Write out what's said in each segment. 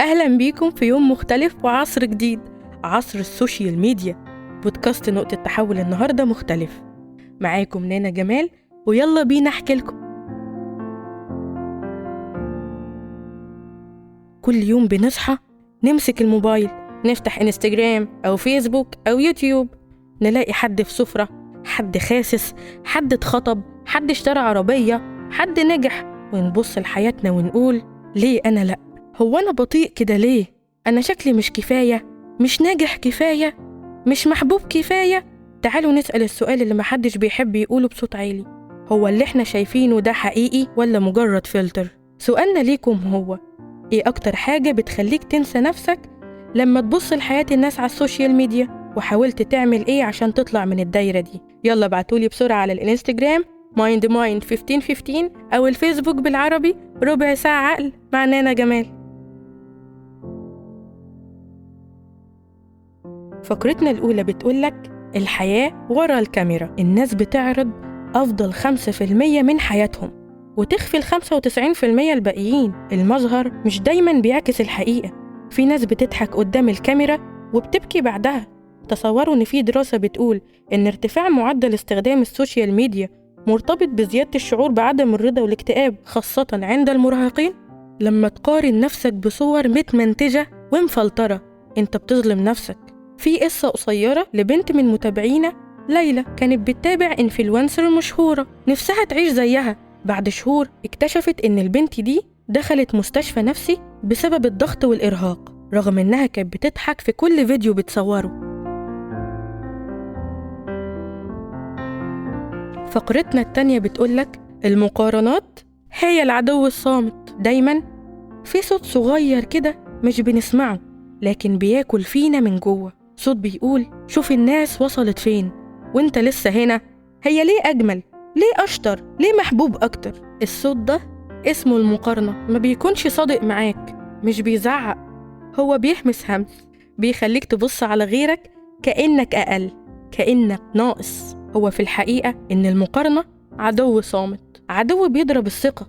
أهلا بيكم في يوم مختلف وعصر جديد، عصر السوشيال ميديا. بودكاست نقطة تحول النهاردة مختلف. معاكم نانا جمال، ويلا بينا أحكي لكم. كل يوم بنصحى نمسك الموبايل، نفتح انستجرام أو فيسبوك أو يوتيوب، نلاقي حد في سفرة، حد خاسس، حد اتخطب، حد اشترى عربية، حد نجح، ونبص لحياتنا ونقول ليه أنا لأ؟ هو أنا بطيء كده ليه؟ أنا شكلي مش كفاية؟ مش ناجح كفاية؟ مش محبوب كفاية؟ تعالوا نسأل السؤال اللي محدش بيحب يقوله بصوت عالي. هو اللي احنا شايفينه ده حقيقي ولا مجرد فلتر؟ سؤالنا ليكم هو: ايه أكتر حاجة بتخليك تنسى نفسك لما تبص لحياة الناس على السوشيال ميديا؟ وحاولت تعمل ايه عشان تطلع من الدايرة دي؟ يلا بعتولي بسرعة على الانستجرام mindmind1515 أو الفيسبوك بالعربي ربع ساعة عقل مع نانا جمال. فقرتنا الأولى بتقولك الحياة ورا الكاميرا. الناس بتعرض أفضل 5% من حياتهم وتخفي 95% الباقيين. المظهر مش دايما بيعكس الحقيقة. في ناس بتضحك قدام الكاميرا وبتبكي بعدها. تصوروا إن في دراسة بتقول إن ارتفاع معدل استخدام السوشيال ميديا مرتبط بزيادة الشعور بعدم الرضا والاكتئاب، خاصة عند المراهقين. لما تقارن نفسك بصور متمنتجة ومفلترة انت بتظلم نفسك. في قصة قصيرة لبنت من متابعينا، ليلى، كانت بتتابع انفلونسر مشهورة نفسها تعيش زيها. بعد شهور اكتشفت ان البنت دي دخلت مستشفى نفسي بسبب الضغط والإرهاق، رغم انها كانت بتضحك في كل فيديو بتصوره. فقرتنا التانية بتقولك المقارنات هي العدو الصامت. دايما في صوت صغير كده مش بنسمعه لكن بياكل فينا من جوه، صوت بيقول شوف الناس وصلت فين وانت لسه هنا، هي ليه أجمل، ليه أشطر، ليه محبوب أكتر. الصوت ده اسمه المقارنة. ما بيكونش صادق معاك، مش بيزعق، هو بيحمس همس، بيخليك تبص على غيرك كأنك أقل، كأنك ناقص. هو في الحقيقة إن المقارنة عدو صامت، عدو بيضرب الثقة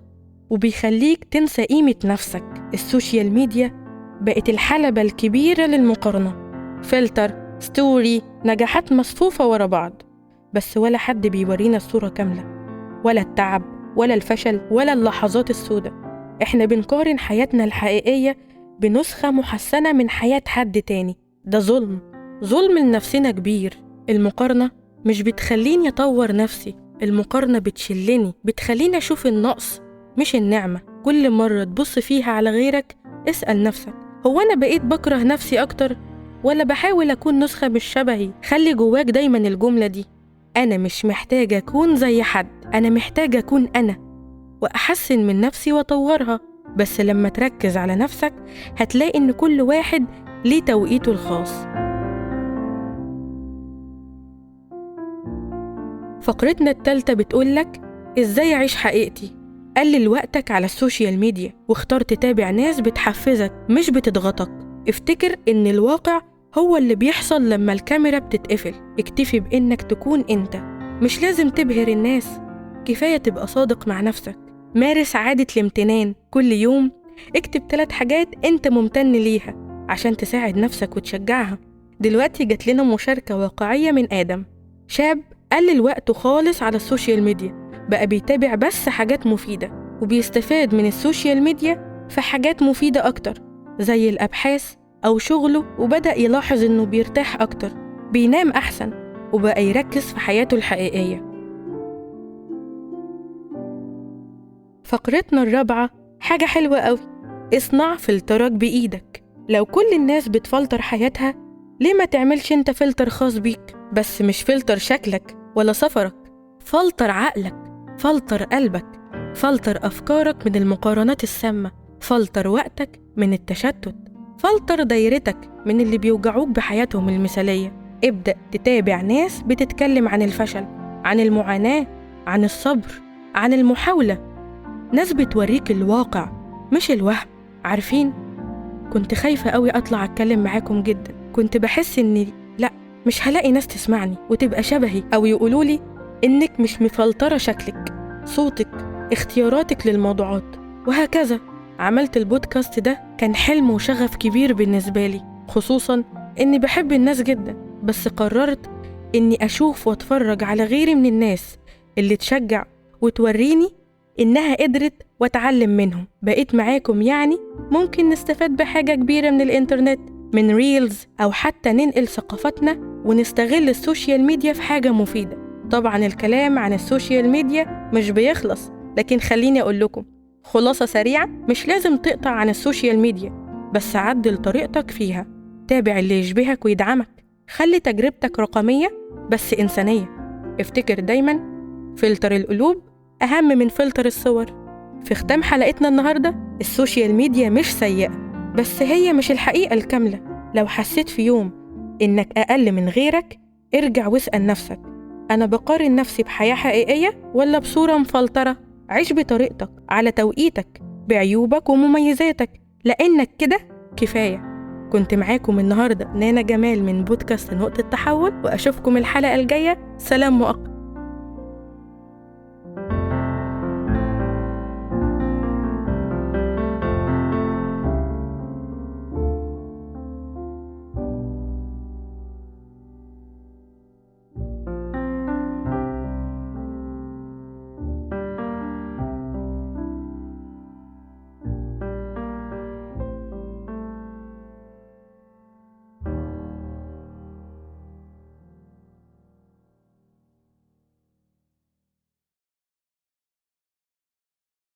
وبيخليك تنسى قيمة نفسك. السوشيال ميديا بقت الحلبة الكبيرة للمقارنة، فلتر، ستوري، نجاحات مصفوفة ورا بعض، بس ولا حد بيورينا الصورة كاملة، ولا التعب ولا الفشل ولا اللحظات السوداء. احنا بنقارن حياتنا الحقيقية بنسخة محسنة من حياة حد تاني. ده ظلم، ظلم لنفسنا كبير. المقارنة مش بتخليني أطور نفسي، المقارنة بتشلني، بتخليني أشوف النقص مش النعمة. كل مرة تبص فيها على غيرك اسأل نفسك، هو أنا بقيت بكره نفسي أكتر ولا بحاول أكون نسخة مش شبهي؟ خلي جواك دايما الجملة دي: أنا مش محتاجة أكون زي حد، أنا محتاجة أكون أنا وأحسن من نفسي وأطورها. بس لما تركز على نفسك هتلاقي إن كل واحد ليه توقيته الخاص. فقرتنا التالتة بتقولك إزاي أعيش حقيقتي. قلل وقتك على السوشيال ميديا واختار تتابع ناس بتحفزك مش بتضغطك. افتكر إن الواقع هو اللي بيحصل لما الكاميرا بتتقفل. اكتفي بإنك تكون أنت، مش لازم تبهر الناس، كفاية تبقى صادق مع نفسك. مارس عادة الامتنان، كل يوم اكتب 3 حاجات أنت ممتن ليها عشان تساعد نفسك وتشجعها. دلوقتي جات لنا مشاركة واقعية من آدم، شاب قلل وقته خالص على السوشيال ميديا، بقى بيتابع بس حاجات مفيدة وبيستفاد من السوشيال ميديا في حاجات مفيدة أكتر زي الأبحاث أو شغله، وبدأ يلاحظ إنه بيرتاح أكتر، بينام أحسن، وبقى يركز في حياته الحقيقية. فقرتنا الرابعة حاجة حلوة قوي: اصنع فلترك بإيدك. لو كل الناس بتفلتر حياتها، ليه ما تعملش انت فلتر خاص بيك؟ بس مش فلتر شكلك ولا سفرك، فلتر عقلك، فلتر قلبك، فلتر أفكارك من المقارنات السامة، فلتر وقتك من التشتت، فلتر دايرتك من اللي بيوجعوك بحياتهم المثالية. ابدأ تتابع ناس بتتكلم عن الفشل، عن المعاناة، عن الصبر، عن المحاولة، ناس بتوريك الواقع مش الوهم. عارفين، كنت خايفة قوي أطلع أتكلم معاكم جدا، كنت بحس إني لأ، مش هلاقي ناس تسمعني وتبقى شبهي أو يقولولي إنك مش مفلترة شكلك، صوتك، اختياراتك للموضوعات، وهكذا. عملت البودكاست ده كان حلم وشغف كبير بالنسبة لي، خصوصا إني بحب الناس جدا، بس قررت إني أشوف وأتفرج على غيري من الناس اللي تشجع وتوريني إنها قدرت وأتعلم منهم. بقيت معاكم يعني ممكن نستفاد بحاجة كبيرة من الإنترنت، من ريلز، أو حتى ننقل ثقافتنا ونستغل السوشيال ميديا في حاجة مفيدة. طبعا الكلام عن السوشيال ميديا مش بيخلص، لكن خليني أقول لكم خلاصة سريعة: مش لازم تقطع عن السوشيال ميديا، بس عدل طريقتك فيها، تابع اللي يشبهك ويدعمك، خلي تجربتك رقمية بس إنسانية. افتكر دايما فلتر القلوب أهم من فلتر الصور. في ختام حلقتنا النهاردة، السوشيال ميديا مش سيئة، بس هي مش الحقيقة الكاملة. لو حسيت في يوم إنك أقل من غيرك، ارجع واسأل نفسك: أنا بقارن نفسي بحياة حقيقية ولا بصورة مفلترة؟ عيش بطريقتك على توقيتك، بعيوبك ومميزاتك، لأنك كده كفاية. كنت معاكم النهاردة نانا جمال من بودكاست نقطة تحول، وأشوفكم الحلقة الجاية. سلام مؤقت.